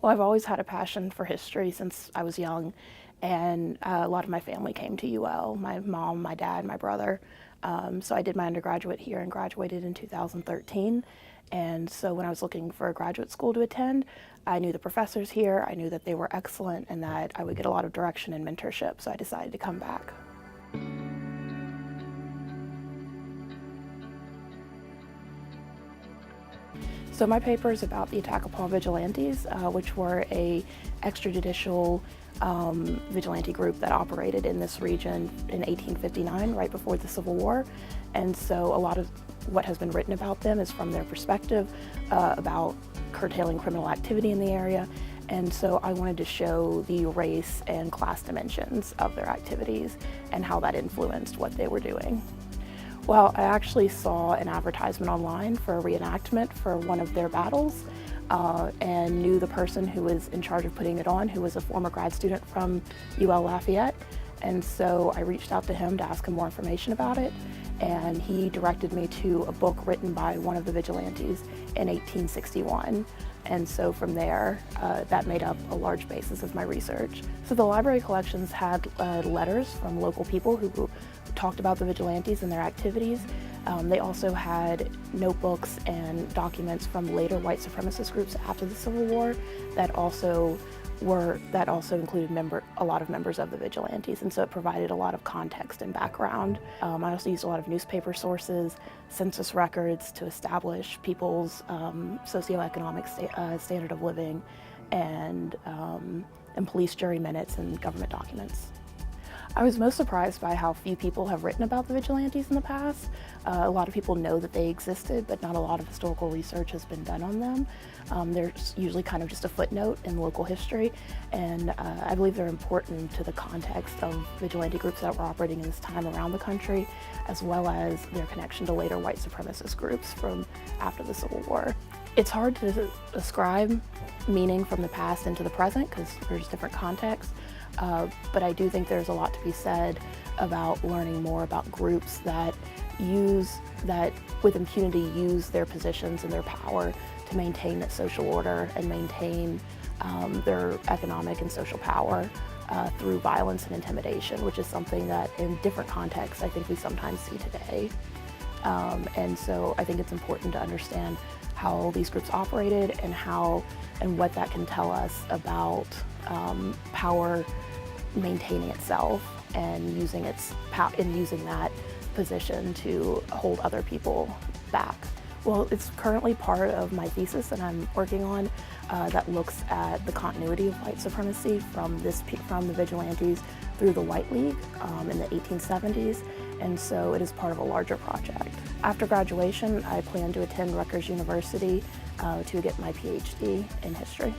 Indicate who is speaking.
Speaker 1: Well, I've always had a passion for history since I was young, and a lot of my family came to UL, my mom, my dad, my brother. So I did my undergraduate here and graduated in 2013. And so when I was looking for a graduate school to attend, I knew the professors here, I knew that they were excellent and that I would get a lot of direction and mentorship, so I decided to come back. So my paper is about the attack upon vigilantes, which were a extrajudicial vigilante group that operated in this region in 1859, right before the Civil War. And so a lot of what has been written about them is from their perspective about curtailing criminal activity in the area. And so I wanted to show the race and class dimensions of their activities and how that influenced what they were doing. Well, I actually saw an advertisement online for a reenactment for one of their battles and knew the person who was in charge of putting it on, who was a former grad student from UL Lafayette. And so I reached out to him to ask him more information about it, and he directed me to a book written by one of the vigilantes in 1861. And so from there, that made up a large basis of my research. So the library collections had letters from local people who talked about the vigilantes and their activities. They also had notebooks and documents from later white supremacist groups after the Civil War that also included a lot of members of the vigilantes, and so it provided a lot of context and background. I also used a lot of newspaper sources, census records to establish people's socioeconomic standard of living, and police jury minutes and government documents. I was most surprised by how few people have written about the vigilantes in the past. A lot of people know that they existed, but not a lot of historical research has been done on them. They're usually kind of just a footnote in local history, and I believe they're important to the context of vigilante groups that were operating in this time around the country, as well as their connection to later white supremacist groups from after the Civil War. It's hard to ascribe meaning from the past into the present because there's different contexts. But I do think there's a lot to be said about learning more about groups that with impunity use their positions and their power to maintain that social order and maintain their economic and social power through violence and intimidation, which is something that in different contexts I think we sometimes see today. And so I think it's important to understand how these groups operated and what that can tell us about power maintaining itself and using that position to hold other people back. Well, it's currently part of my thesis that I'm working on that looks at the continuity of white supremacy from the vigilantes through the White League in the 1870s, and so it is part of a larger project. After graduation, I plan to attend Rutgers University to get my PhD in history.